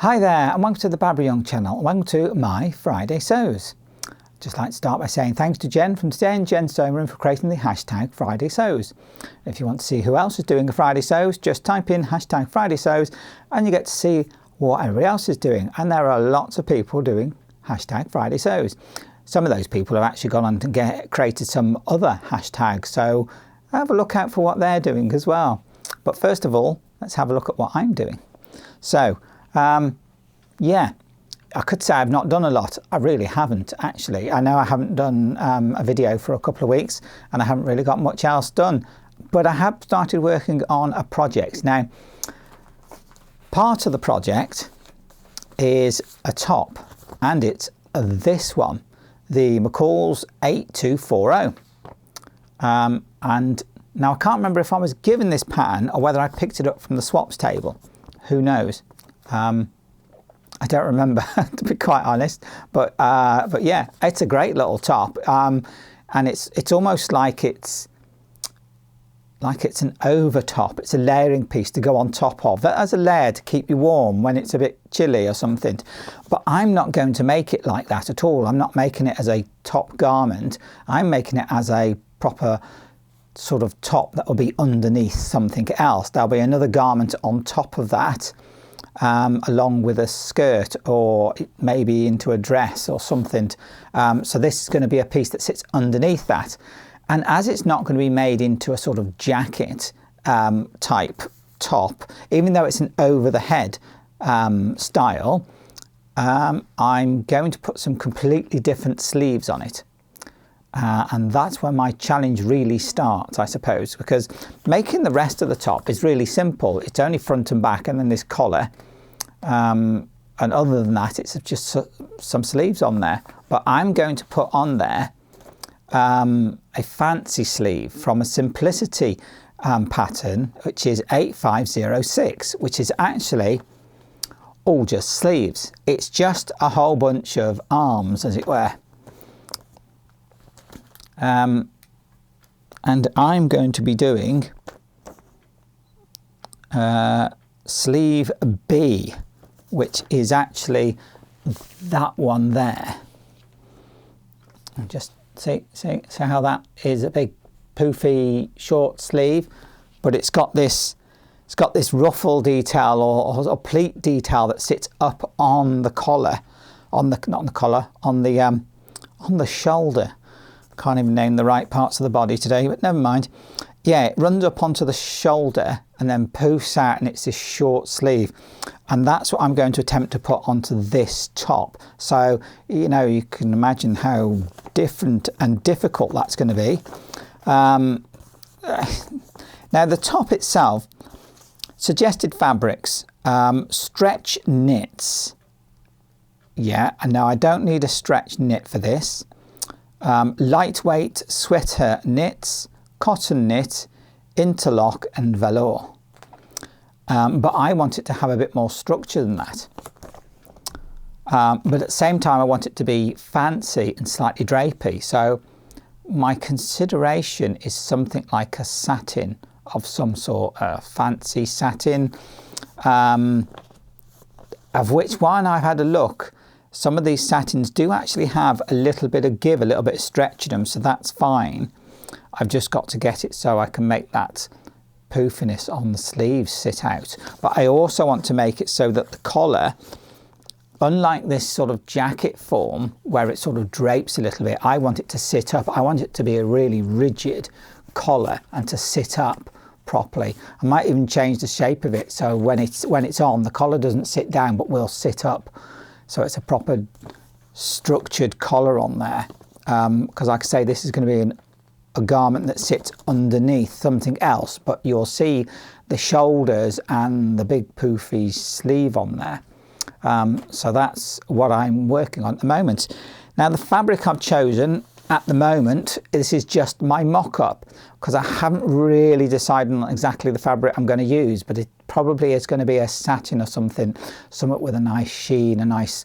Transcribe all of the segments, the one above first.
Hi there and welcome to the Barbara Young channel and welcome to my Friday Sews. I'd just like to start by saying thanks to Jen from Today and Jen Sewing Room for creating the hashtag Friday Sews. If you want to see who else is doing a Friday Sews, just type in hashtag Friday Sews and you get to see what everybody else is doing. And there are lots of people doing hashtag Friday Sews. Some of those people have actually gone on to created some other hashtags, so have a look out for what they're doing as well. But first of all, let's have a look at what I'm doing. So, yeah, I could say I've not done a lot. I really haven't, actually. I know I haven't done a video for a couple of weeks and I haven't really got much else done. But I have started working on a project. Now, part of the project is a top, and it's this one, the McCall's 8240. And now I can't remember if I was given this pattern or whether I picked it up from the swaps table. Who knows? I don't remember, to be quite honest. But yeah, it's a great little top, and it's almost like it's an over top. It's a layering piece to go on top of. That as a layer to keep you warm when it's a bit chilly or something. But I'm not going to make it like that at all. I'm not making it as a top garment. I'm making it as a proper sort of top that will be underneath something else. There'll be another garment on top of that, along with a skirt or maybe into a dress or something. So this is going to be a piece that sits underneath that. And as it's not going to be made into a sort of jacket type top, even though it's an over the head style, I'm going to put some completely different sleeves on it. And that's where my challenge really starts, I suppose, because making the rest of the top is really simple. It's only front and back and then this collar. And other than that, it's just some sleeves on there. But I'm going to put on there a fancy sleeve from a Simplicity pattern, which is 8506, which is actually all just sleeves. It's just a whole bunch of arms, as it were. And I'm going to be doing sleeve B, which is actually that one there. And just see how that is a big poofy short sleeve, but it's got this ruffle detail or pleat detail that sits up on the collar, on the shoulder. Can't even name the right parts of the body today, but never mind. Yeah, it runs up onto the shoulder and then poofs out, and it's this short sleeve. And that's what I'm going to attempt to put onto this top. So, you know, you can imagine how different and difficult that's going to be. Now, the top itself, suggested fabrics, stretch knits. Yeah, and now I don't need a stretch knit for this. Lightweight sweater knits, cotton knit, interlock and velour. But I want it to have a bit more structure than that. But at the same time I want it to be fancy and slightly drapey. So my consideration is something like a satin of some sort, a fancy satin, of which when I've had a look, some of these satins do actually have a little bit of give, a little bit of stretch in them, so that's fine. I've just got to get it so I can make that poofiness on the sleeves sit out. But I also want to make it so that the collar, unlike this sort of jacket form where it sort of drapes a little bit, I want it to sit up. I want it to be a really rigid collar and to sit up properly. I might even change the shape of it so when it's on, the collar doesn't sit down but will sit up. So it's a proper structured collar on there. Because like I say, this is going to be a garment that sits underneath something else, but you'll see the shoulders and the big poofy sleeve on there. So that's what I'm working on at the moment. Now the fabric I've chosen at the moment, this is just my mock-up, because I haven't really decided on exactly the fabric I'm going to use, but it probably is going to be a satin or something with a nice sheen, a nice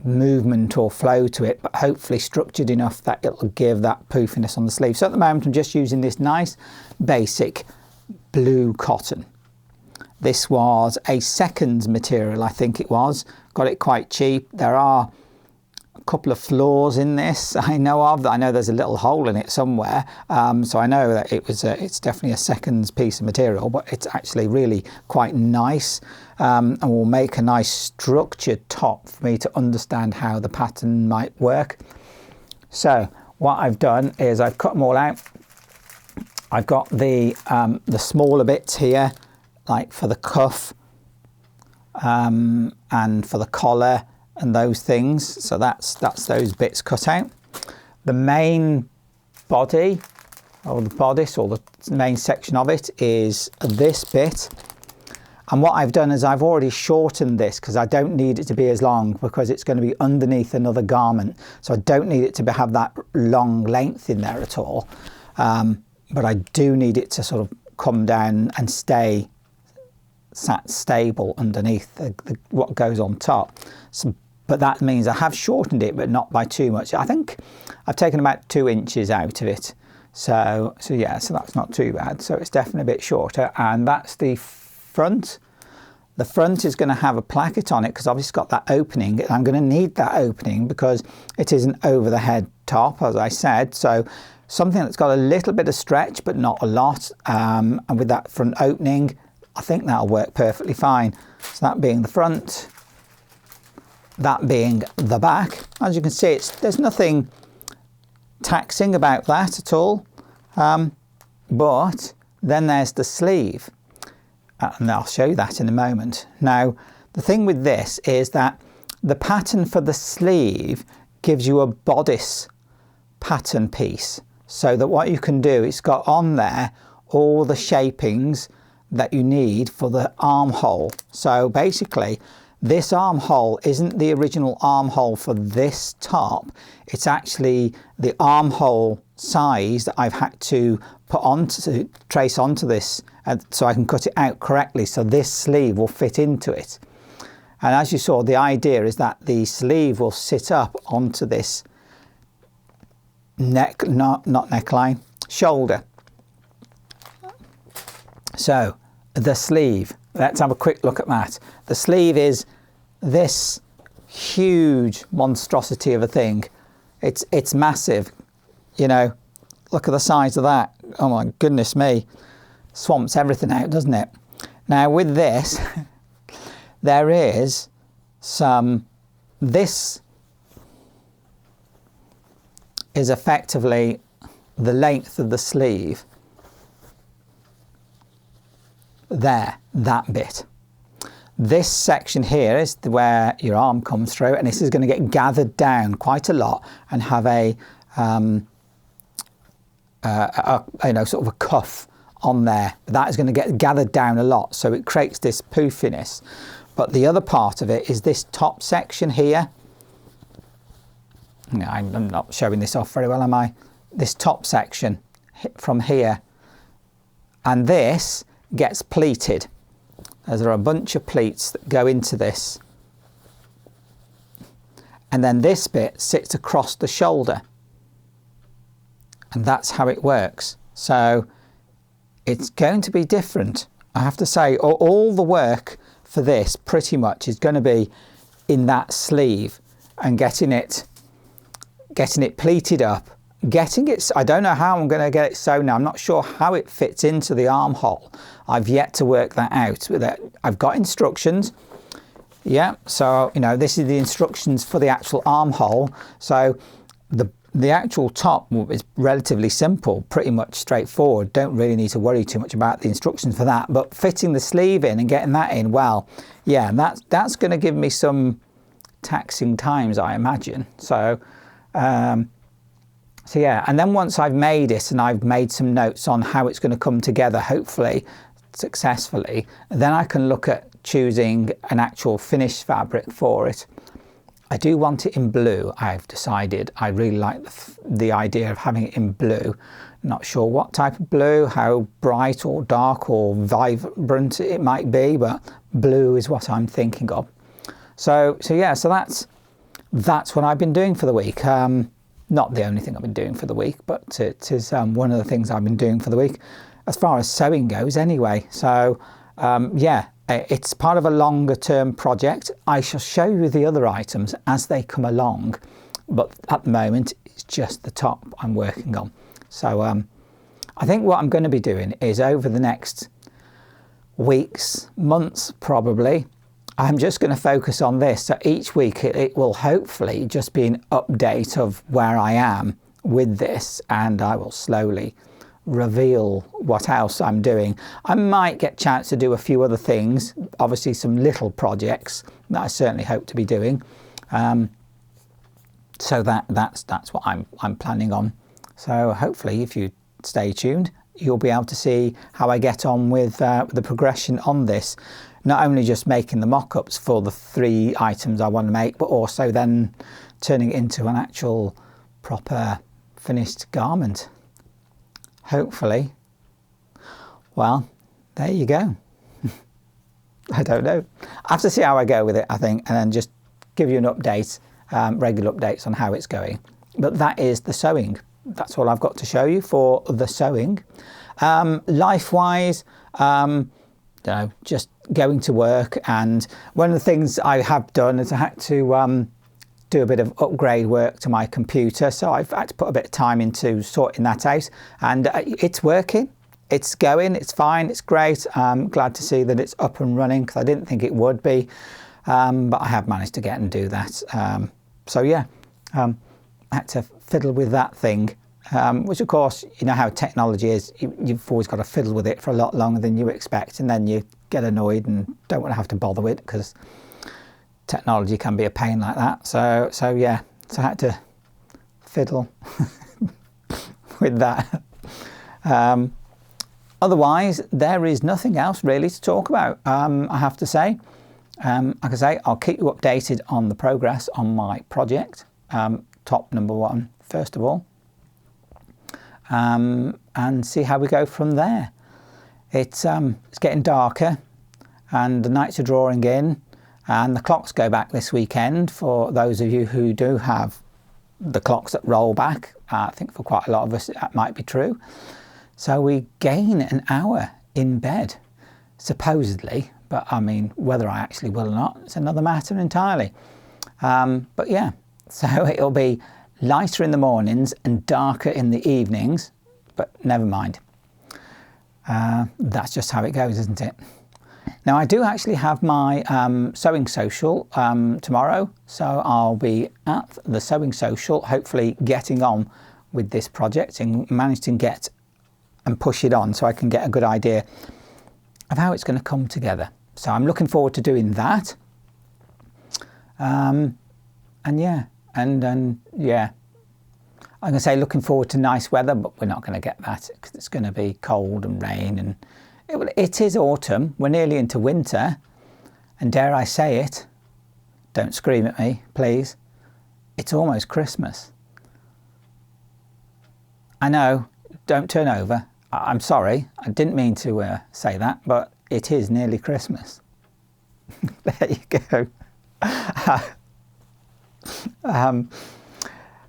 movement or flow to it, but hopefully structured enough that it'll give that poofiness on the sleeve. So at the moment I'm just using this nice basic blue cotton. This was a seconds material, I think it was. Got it quite cheap. There are a couple of flaws in this I know of. I know there's a little hole in it somewhere, so I know that it's definitely a seconds piece of material, but it's actually really quite nice, and will make a nice structured top for me to understand how the pattern might work. So what I've done is I've cut them all out. I've got the smaller bits here, like for the cuff and for the collar and those things. So that's those bits cut out. The main body, or the bodice, or the main section of it is this bit. And what I've done is I've already shortened this because I don't need it to be as long, because it's going to be underneath another garment. So I don't need it to have that long length in there at all. But I do need it to sort of come down and stay sat stable underneath what goes on top. So, but that means I have shortened it, but not by too much. I think I've taken about 2 inches out of it. So yeah, so that's not too bad. So it's definitely a bit shorter. And that's the front. The front is going to have a placket on it because obviously it's got that opening. I'm going to need that opening because it is an over the head top, as I said. So something that's got a little bit of stretch, but not a lot. And with that front opening, I think that'll work perfectly fine. So that being the front, that being the back. As you can see, there's nothing taxing about that at all. But then there's the sleeve. And I'll show you that in a moment. Now, the thing with this is that the pattern for the sleeve gives you a bodice pattern piece. So that what you can do, it's got on there all the shapings that you need for the armhole. So basically, this armhole isn't the original armhole for this top. It's actually the armhole size that I've had to trace onto this, so I can cut it out correctly so this sleeve will fit into it. And as you saw, the idea is that the sleeve will sit up onto this not neckline, shoulder. So the sleeve, let's have a quick look at that. The sleeve is this huge monstrosity of a thing. It's massive, you know. Look at the size of that. Oh my goodness me. Swamps everything out, doesn't it? Now with this, there is this is effectively the length of the sleeve. There, that bit. This section here is where your arm comes through, and this is going to get gathered down quite a lot and have a sort of a cuff on there. That is going to get gathered down a lot, so it creates this poofiness. But the other part of it is this top section here. No, I'm not showing this off very well, am I? This top section from here, and this gets pleated. There are a bunch of pleats that go into this, and then this bit sits across the shoulder, and that's how it works. So it's going to be different. I have to say, all the work for this pretty much is going to be in that sleeve and getting it pleated up, I don't know how I'm going to get it sewn now. I'm not sure how it fits into the armhole. I've yet to work that out. I've got instructions. Yeah, so, you know, this is the instructions for the actual armhole. So the actual top is relatively simple, pretty much straightforward. Don't really need to worry too much about the instructions for that. But fitting the sleeve in and getting that in, well, yeah, that's going to give me some taxing times, I imagine. So yeah, and then once I've made it and I've made some notes on how it's going to come together, hopefully successfully, then I can look at choosing an actual finished fabric for it. I do want it in blue, I've decided. I really like the idea of having it in blue. Not sure what type of blue, how bright or dark or vibrant it might be, but blue is what I'm thinking of. So yeah, so that's what I've been doing for the week. Not the only thing I've been doing for the week, but it is one of the things I've been doing for the week, as far as sewing goes anyway. So yeah, It's part of a longer term project. I shall show you the other items as they come along, but at the moment it's just the top I'm working on. So I think what I'm going to be doing is over the next weeks, months probably, I'm just going to focus on this. So each week it will hopefully just be an update of where I am with this, and I will slowly reveal what else I'm doing. I might get a chance to do a few other things, obviously some little projects that I certainly hope to be doing. So that's what I'm planning on. So hopefully if you stay tuned, you'll be able to see how I get on with the progression on this. Not only just making the mock-ups for the 3 items I want to make, but also then turning it into an actual proper finished garment. Hopefully. Well, there you go. I don't know. I have to see how I go with it, I think, and then just give you an update, regular updates on how it's going. But that is the sewing. That's all I've got to show you for the sewing. Life-wise, just going to work, and one of the things I have done is I had to do a bit of upgrade work to my computer, so I've had to put a bit of time into sorting that out, and it's working, it's going, it's fine, it's great. I'm glad to see that it's up and running, because I didn't think it would be, but I have managed to get and do that. So yeah, I had to fiddle with that thing, which of course, you know how technology is, you've always got to fiddle with it for a lot longer than you expect, and then you get annoyed and don't want to have to bother with it, because technology can be a pain like that. So yeah, so I had to fiddle with that. Otherwise, there is nothing else really to talk about, I have to say. Like I say, I'll keep you updated on the progress on my project, top number 1, first of all, and see how we go from there. It's getting darker, and the nights are drawing in, and the clocks go back this weekend for those of you who do have the clocks that roll back. I think for quite a lot of us that might be true. So we gain an hour in bed, supposedly, but I mean, whether I actually will or not, it's another matter entirely. But yeah, so it'll be lighter in the mornings and darker in the evenings, but never mind. That's just how it goes, isn't it? Now, I do actually have my sewing social tomorrow, so I'll be at the sewing social, hopefully getting on with this project and managing to get and push it on so I can get a good idea of how it's going to come together. So I'm looking forward to doing that. And yeah, yeah, I'm going to say looking forward to nice weather, but we're not going to get that because it's going to be cold and rain, and it is autumn. We're nearly into winter, and dare I say it, don't scream at me, please, it's almost Christmas. I know, don't turn over. I'm sorry, I didn't mean to say that, but it is nearly Christmas. There you go.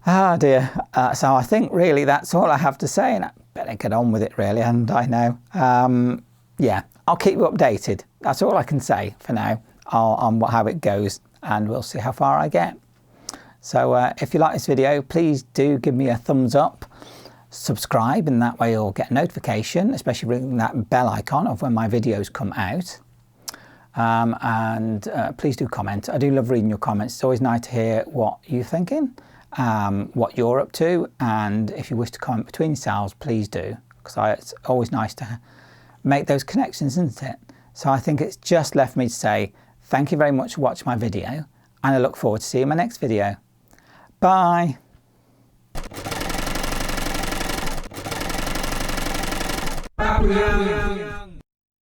Oh dear. So I think really that's all I have to say, and I better get on with it really, and I know. Yeah, I'll keep you updated. That's all I can say for now on how it goes, and we'll see how far I get. So if you like this video, please do give me a thumbs up, subscribe, and that way you'll get a notification, especially ring that bell icon of when my videos come out. And please do comment. I do love reading your comments. It's always nice to hear what you're thinking, what you're up to, and if you wish to comment between yourselves, please do, because it's always nice to make those connections, isn't it? So I think it's just left me to say thank you very much for watching my video, and I look forward to seeing my next video. Bye. Bye.